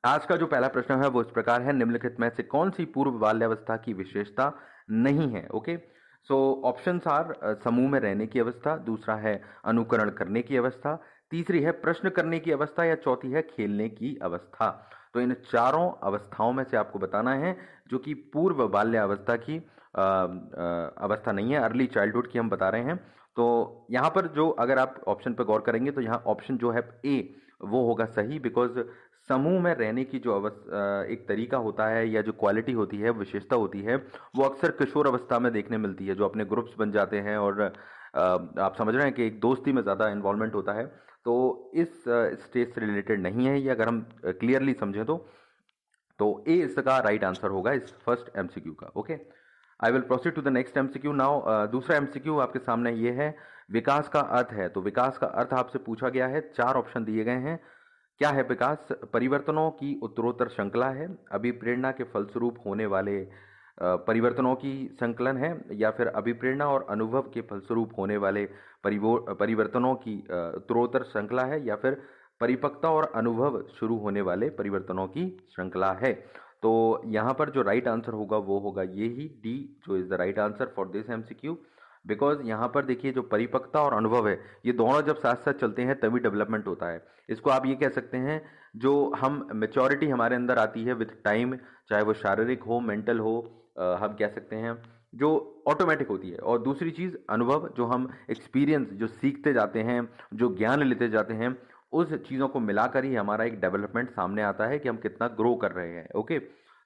आज का जो पहला प्रश्न है वो इस प्रकार है, निम्नलिखित में से कौन सी पूर्व बाल्यावस्था की विशेषता नहीं है? ओके, सो ऑप्शंस आर समूह में रहने की अवस्था, दूसरा है अनुकरण करने की अवस्था, तीसरी है प्रश्न करने की अवस्था, या चौथी है खेलने की अवस्था। तो इन चारों अवस्थाओं में से आपको बताना है जो कि पूर्व बाल्यावस्था की अवस्था नहीं है, अर्ली चाइल्डहुड की हम बता रहे हैं। तो यहाँ पर जो अगर आप ऑप्शन पर गौर करेंगे तो यहाँ ऑप्शन जो है ए वो होगा सही, बिकॉज समूह में रहने की जो एक तरीका होता है या जो क्वालिटी होती है, विशेषता होती है, वो अक्सर किशोर अवस्था में देखने मिलती है, जो अपने ग्रुप्स बन जाते हैं और आप समझ रहे हैं कि एक दोस्ती में ज़्यादा इन्वॉल्वमेंट होता है। तो इस स्टेज से रिलेटेड नहीं है ये, अगर हम क्लियरली समझें तो ए इसका राइट आंसर होगा इस फर्स्ट एमसीक्यू का। Okay, I will proceed to the next MCQ now. दूसरा एमसीक्यू आपके सामने ये है, विकास का अर्थ है। तो विकास का अर्थ आपसे पूछा गया है, चार ऑप्शन दिए गए हैं। क्या है विकास? परिवर्तनों की उत्तरोत्तर श्रृंखला है, अभिप्रेरणा के फलस्वरूप होने वाले परिवर्तनों की संकलन है, या फिर अभिप्रेरणा और अनुभव के फलस्वरूप होने वाले परिवर्तनों की उत्तरोत्तर श्रृंखला है, या फिर परिपक्वता और अनुभव शुरू होने वाले परिवर्तनों की श्रृंखला है। तो यहाँ पर जो राइट आंसर होगा वो होगा ये ही डी, जो is the right answer for this MCQ. Because यहाँ पर देखिए जो परिपक्वता और अनुभव है, ये दोनों जब साथ साथ चलते हैं तभी डेवलपमेंट होता है। इसको आप ये कह सकते हैं, जो हम मेच्योरिटी हमारे अंदर आती है विथ टाइम, चाहे वो शारीरिक हो, मेंटल हो, हम कह सकते हैं जो ऑटोमेटिक होती है। और दूसरी चीज़ अनुभव, जो हम एक्सपीरियंस जो सीखते जाते हैं, जो ज्ञान लेते जाते हैं, उस चीज़ों को मिलाकर ही हमारा एक डेवलपमेंट सामने आता है कि हम कितना ग्रो कर रहे हैं। ओके,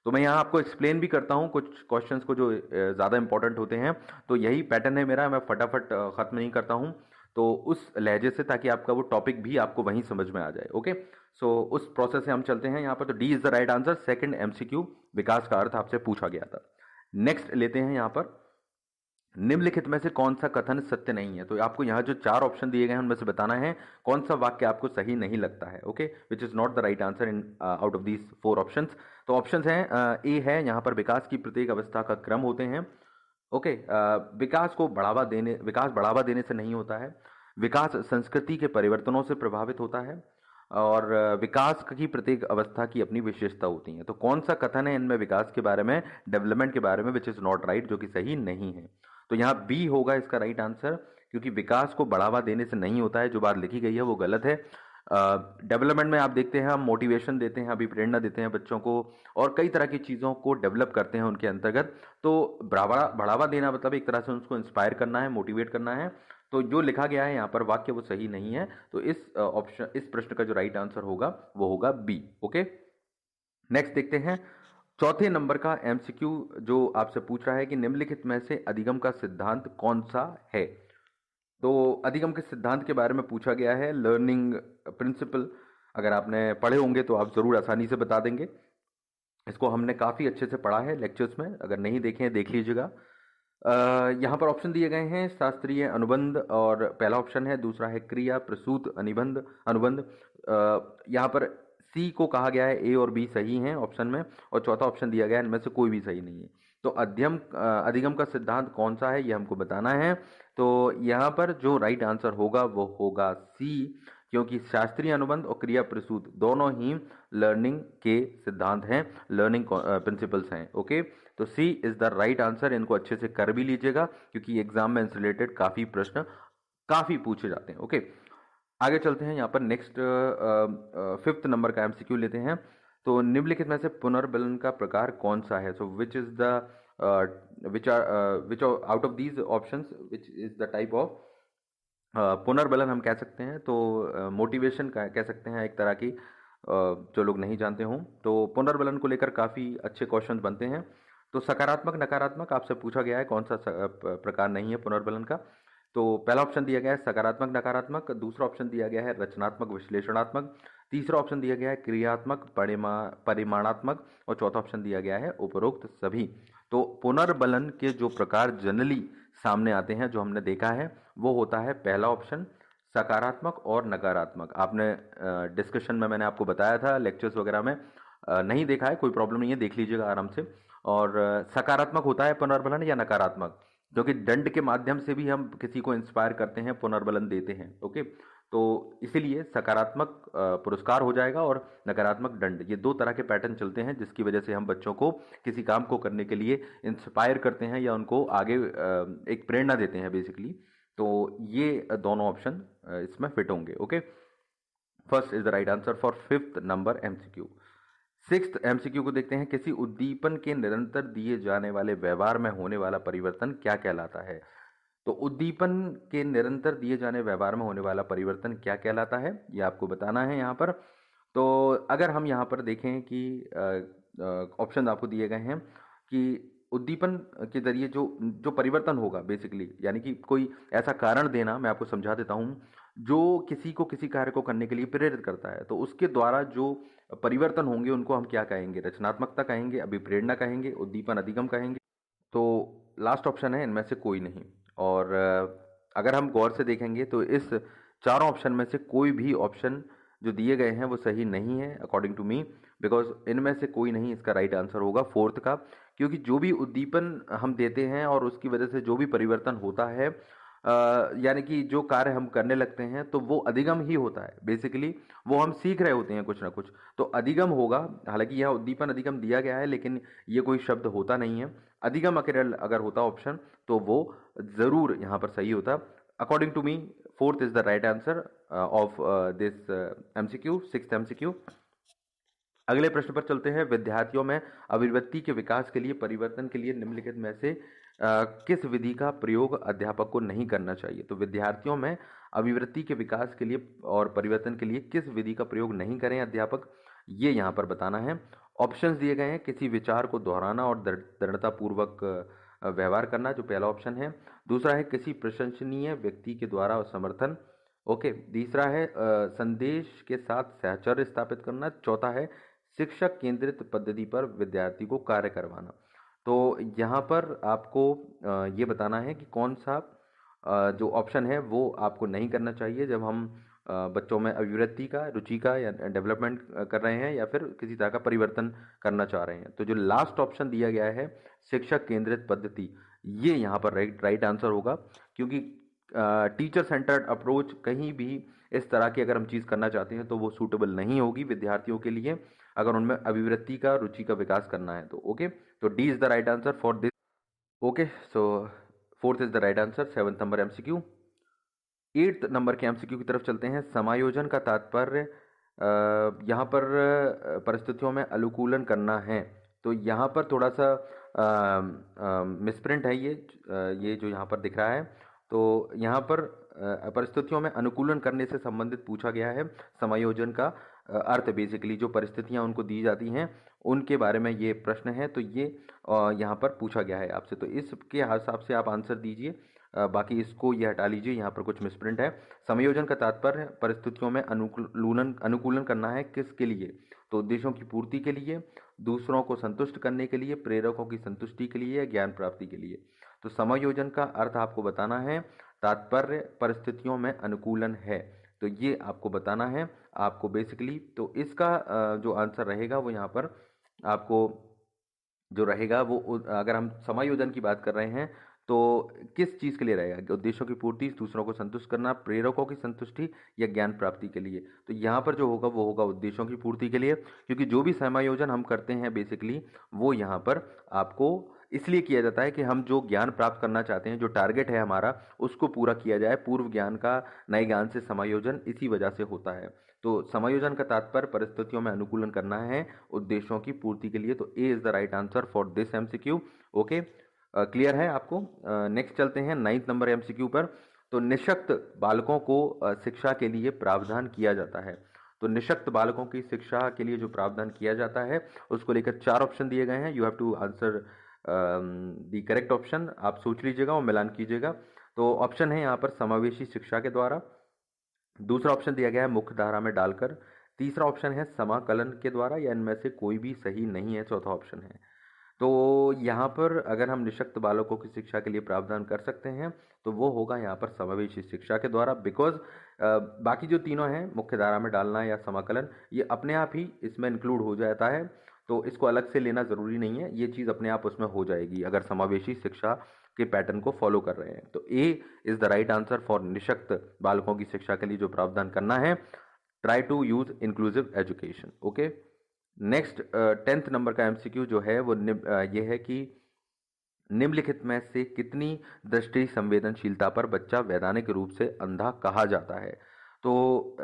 तो मैं यहाँ आपको एक्सप्लेन भी करता हूँ कुछ क्वेश्चंस को जो ज़्यादा इंपॉर्टेंट होते हैं। तो यही पैटर्न है मेरा, मैं फटाफट ख़त्म नहीं करता हूँ तो उस लहजे से, ताकि आपका वो टॉपिक भी आपको वहीं समझ में आ जाए। ओके, सो उस प्रोसेस से हम चलते हैं यहाँ पर। तो D is the right answer, second MCQ, विकास का अर्थ आपसे पूछा गया था। नेक्स्ट लेते हैं यहाँ पर, निम्नलिखित में से कौन सा कथन सत्य नहीं है? तो आपको यहाँ जो चार ऑप्शन दिए गए हैं उनमें से बताना है कौन सा वाक्य आपको सही नहीं लगता है। Okay, which is not the right answer in out of these four options. तो ऑप्शंस हैं, ए है यहाँ पर, विकास की प्रत्येक अवस्था का क्रम होते हैं। ओके, विकास बढ़ावा देने से नहीं होता है। विकास संस्कृति के परिवर्तनों से प्रभावित होता है, और विकास की प्रत्येक अवस्था की अपनी विशेषता होती है। तो कौन सा कथन है इनमें विकास के बारे में, डेवलपमेंट के बारे में, विच इज नॉट राइट, जो कि सही नहीं है? तो यहाँ बी होगा इसका राइट आंसर, क्योंकि विकास को बढ़ावा देने से नहीं होता है। जो बात लिखी गई है वो गलत है। डेवलपमेंट में आप देखते हैं, हम मोटिवेशन देते हैं, अभी प्रेरणा देते हैं बच्चों को, और कई तरह की चीज़ों को डेवलप करते हैं उनके अंतर्गत। तो बढ़ावा देना मतलब एक तरह से उनको इंस्पायर करना है, मोटिवेट करना है। तो जो लिखा गया है यहाँ पर वाक्य वो सही नहीं है। तो इस प्रश्न का जो राइट आंसर होगा वो होगा बी। ओके, नेक्स्ट देखते हैं चौथे नंबर का एमसीक्यू, जो आपसे पूछ रहा है कि निम्नलिखित में से अधिगम का सिद्धांत कौन सा है? तो अधिगम के सिद्धांत के बारे में पूछा गया है, लर्निंग प्रिंसिपल। अगर आपने पढ़े होंगे तो आप ज़रूर आसानी से बता देंगे। इसको हमने काफ़ी अच्छे से पढ़ा है लेक्चर्स में, अगर नहीं देखे हैं देख लीजिएगा। यहाँ पर ऑप्शन दिए गए हैं, शास्त्रीय अनुबंध और पहला ऑप्शन है, दूसरा है क्रिया प्रसूत अनुबंध। यहाँ पर सी को कहा गया है ए और बी सही हैं ऑप्शन में, और चौथा ऑप्शन दिया गया है इनमें से कोई भी सही नहीं है। तो अधिगम का सिद्धांत कौन सा है ये हमको बताना है। तो यहाँ पर जो राइट आंसर होगा वो होगा सी, क्योंकि शास्त्रीय अनुबंध और क्रिया प्रसूत दोनों ही लर्निंग के सिद्धांत हैं, लर्निंग प्रिंसिपल्स हैं। ओके, तो सी इज द राइट आंसर। इनको अच्छे से कर भी लीजिएगा, क्योंकि एग्जाम में इनसे रिलेटेड काफ़ी प्रश्न काफ़ी पूछे जाते हैं। ओके, आगे चलते हैं यहाँ पर। नेक्स्ट फिफ्थ नंबर का एमसीक्यू लेते हैं। तो निम्नलिखित में से पुनर्बलन का प्रकार कौन सा है? So which is the which out of these options which is the type of पुनर्बलन हम कह सकते हैं। तो मोटिवेशन कह सकते हैं एक तरह की, जो लोग नहीं जानते हों। तो पुनर्बलन को लेकर काफ़ी अच्छे क्वेश्चन बनते हैं। तो सकारात्मक नकारात्मक आपसे पूछा गया है कौन सा प्रकार नहीं है पुनर्बलन का। तो पहला ऑप्शन दिया गया है सकारात्मक नकारात्मक, दूसरा ऑप्शन दिया गया है रचनात्मक विश्लेषणात्मक, तीसरा ऑप्शन दिया गया है क्रियात्मक परिमाणात्मक, और चौथा ऑप्शन दिया गया है उपरोक्त सभी। तो पुनर्बलन के जो प्रकार जनरली सामने आते हैं, जो हमने देखा है, वो होता है पहला ऑप्शन सकारात्मक और नकारात्मक। आपने डिस्कशन में मैंने आपको बताया था लेक्चर्स वगैरह में, नहीं देखा है कोई प्रॉब्लम नहीं है, देख लीजिएगा आराम से। और सकारात्मक होता है पुनर्बलन या नकारात्मक, क्योंकि दंड के माध्यम से भी हम किसी को इंस्पायर करते हैं, पुनर्बलन देते हैं। ओके, तो इसीलिए सकारात्मक पुरस्कार हो जाएगा और नकारात्मक दंड, ये दो तरह के पैटर्न चलते हैं जिसकी वजह से हम बच्चों को किसी काम को करने के लिए इंस्पायर करते हैं या उनको आगे एक प्रेरणा देते हैं बेसिकली। तो ये दोनों ऑप्शन इसमें फिट होंगे। Okay, first is the right answer for fifth number MCQ. Sixth MCQ को देखते हैं, किसी उद्दीपन के निरंतर दिए जाने वाले व्यवहार में होने वाला परिवर्तन क्या कहलाता है? तो उद्दीपन के निरंतर दिए जाने व्यवहार में होने वाला परिवर्तन क्या कहलाता है, ये आपको बताना है यहाँ पर। तो अगर हम यहाँ पर देखें कि ऑप्शन आपको दिए गए हैं कि उद्दीपन के जरिए जो जो परिवर्तन होगा बेसिकली, यानी कि कोई ऐसा कारण देना, मैं आपको समझा देता हूँ, जो किसी को किसी कार्य को करने के लिए प्रेरित करता है, तो उसके द्वारा जो परिवर्तन होंगे उनको हम क्या कहेंगे? रचनात्मकता कहेंगे, अभिप्रेरणा कहेंगे, उद्दीपन अधिगम कहेंगे। तो लास्ट ऑप्शन है इनमें से कोई नहीं। और अगर हम गौर से देखेंगे तो इस चारों ऑप्शन में से कोई भी ऑप्शन जो दिए गए हैं वो सही नहीं है अकॉर्डिंग टू मी, बिकॉज इनमें से कोई नहीं इसका राइट आंसर होगा फोर्थ का। क्योंकि जो भी उद्दीपन हम देते हैं और उसकी वजह से जो भी परिवर्तन होता है, यानी कि जो कार्य हम करने लगते हैं, तो वो अधिगम ही होता है बेसिकली। वो हम सीख रहे होते हैं कुछ ना कुछ, तो अधिगम होगा। हालांकि यह उद्दीपन अधिगम दिया गया है लेकिन ये कोई शब्द होता नहीं है। अधिगम अगर होता ऑप्शन तो वो जरूर यहाँ पर सही होता। According to me fourth is the right answer of this MCQ, sixth MCQ. अगले प्रश्न पर चलते हैं। विद्यार्थियों में अभिव्यक्ति के विकास के लिए परिवर्तन के लिए निम्नलिखित में से किस विधि का प्रयोग अध्यापक को नहीं करना चाहिए? तो विद्यार्थियों में अभिवृत्ति के विकास के लिए और परिवर्तन के लिए किस विधि का प्रयोग नहीं करें अध्यापक, ये यहाँ पर बताना है। ऑप्शंस दिए गए हैं, किसी विचार को दोहराना और दृढ़तापूर्वक व्यवहार करना, जो पहला ऑप्शन है। दूसरा है किसी प्रशंसनीय व्यक्ति के द्वारा समर्थन। ओके, तीसरा है संदेश के साथ सहचर्य स्थापित करना। चौथा है शिक्षक केंद्रित पद्धति पर विद्यार्थी को कार्य करवाना। तो यहाँ पर आपको ये बताना है कि कौन सा जो ऑप्शन है वो आपको नहीं करना चाहिए जब हम बच्चों में अभिवृत्ति का, रुचि का या डेवलपमेंट कर रहे हैं या फिर किसी तरह का परिवर्तन करना चाह रहे हैं। तो जो लास्ट ऑप्शन दिया गया है शिक्षक केंद्रित पद्धति, ये यहाँ पर राइट आंसर होगा। क्योंकि टीचर सेंटर्ड अप्रोच कहीं भी इस तरह की अगर हम चीज़ करना चाहते हैं तो वो सूटेबल नहीं होगी विद्यार्थियों के लिए, अगर उनमें अभिवृत्ति का, रुचि का विकास करना है तो। ओके, तो D is the right answer for this. Okay, so fourth is the right answer, seventh number MCQ. Eighth number के एमसीक्यू की तरफ चलते हैं। समायोजन का तात्पर्य यहाँ पर परिस्थितियों में अनुकूलन करना है। तो यहाँ पर थोड़ा सा मिसप्रिंट है ये जो यहाँ पर दिख रहा है। तो यहाँ पर परिस्थितियों में अनुकूलन करने से संबंधित पूछा गया है। समायोजन का अर्थ बेसिकली जो परिस्थितियाँ उनको दी जाती हैं उनके बारे में ये प्रश्न है, तो ये यहाँ पर पूछा गया है आपसे। तो इसके हिसाब से आप आंसर दीजिए, बाकी इसको ये हटा लीजिए, यहाँ पर कुछ मिसप्रिंट है। समायोजन का तात्पर्य परिस्थितियों में अनुकूलन करना है, किसके लिए? तो उद्देश्यों की पूर्ति के लिए, दूसरों को संतुष्ट करने के लिए, प्रेरकों की संतुष्टि के लिए या ज्ञान प्राप्ति के लिए। तो समायोजन का अर्थ आपको बताना है, तात्पर्य परिस्थितियों में अनुकूलन है, तो ये आपको बताना है आपको बेसिकली। तो इसका जो आंसर रहेगा वो यहाँ पर आपको जो रहेगा वो, अगर हम समायोजन की बात कर रहे हैं तो किस चीज़ के लिए रहेगा? उद्देश्यों की पूर्ति, दूसरों को संतुष्ट करना, प्रेरकों की संतुष्टि या ज्ञान प्राप्ति के लिए। तो यहाँ पर जो होगा वो होगा उद्देश्यों की पूर्ति के लिए, क्योंकि जो भी समायोजन हम करते हैं बेसिकली वो यहाँ पर आपको इसलिए किया जाता है कि हम जो ज्ञान प्राप्त करना चाहते हैं, जो टारगेट है हमारा, उसको पूरा किया जाए। पूर्व ज्ञान का नए ज्ञान से समायोजन इसी वजह से होता है। तो समायोजन का तात्पर्य परिस्थितियों में अनुकूलन करना है उद्देश्यों की पूर्ति के लिए। तो A is the right answer for this MCQ. Okay, clear है आपको? नेक्स्ट चलते हैं नाइन्थ नंबर एमसीक्यू पर। तो निशक्त बालकों को शिक्षा के लिए प्रावधान किया जाता है। तो निशक्त बालकों की शिक्षा के लिए जो प्रावधान किया जाता है उसको लेकर चार ऑप्शन दिए गए हैं। You have to answer the correct option. आप सोच लीजिएगा और मिलान कीजिएगा। तो ऑप्शन है यहाँ पर समावेशी शिक्षा के द्वारा, दूसरा ऑप्शन दिया गया है मुख्य धारा में डालकर, तीसरा ऑप्शन है समाकलन के द्वारा, या इनमें से कोई भी सही नहीं है, चौथा ऑप्शन है। तो यहाँ पर अगर हम निशक्त बालकों की शिक्षा के लिए प्रावधान कर सकते हैं तो वो होगा यहाँ पर समावेशी शिक्षा के द्वारा, बिकॉज बाकी जो तीनों हैं, मुख्य धारा में डालना या समाकलन, ये अपने आप ही इसमें इंक्लूड हो जाता है। तो इसको अलग से लेना ज़रूरी नहीं है, ये चीज़ अपने आप उसमें हो जाएगी अगर समावेशी शिक्षा के पैटर्न को फॉलो कर रहे हैं। तो A is the right answer for निःशक्त बालकों की शिक्षा के लिए जो प्रावधान करना है, try to use inclusive education. Okay, next 10th number का एमसीक्यू जो है वो ये है कि निम्नलिखित में से कितनी दृष्टि संवेदनशीलता पर बच्चा वैधानिक रूप से अंधा कहा जाता है। तो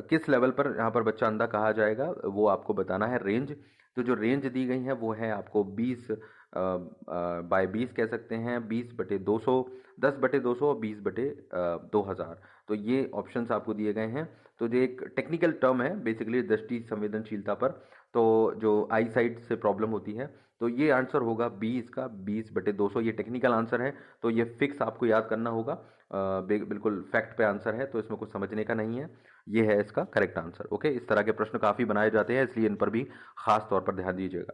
किस लेवल पर यहाँ पर बच्चा अंधा कहा जाएगा वो आपको बताना है। रेंज, तो जो रेंज दी गई है वो है आपको 20/20 कह सकते हैं, 20/200, 10/200 और 20/2000। तो ये ऑप्शंस आपको दिए गए हैं। तो जो एक टेक्निकल टर्म है बेसिकली दृष्टि संवेदनशीलता पर, तो जो आई साइट से प्रॉब्लम होती है, तो ये आंसर होगा बी इसका, 20/200। ये टेक्निकल आंसर है, तो ये फिक्स आपको याद करना होगा। बिल्कुल फैक्ट पे आंसर है, तो इसमें कुछ समझने का नहीं है। ये है इसका करेक्ट आंसर। ओके, इस तरह के प्रश्न काफ़ी बनाए जाते हैं, इसलिए इन पर भी खास तौर पर ध्यान दीजिएगा।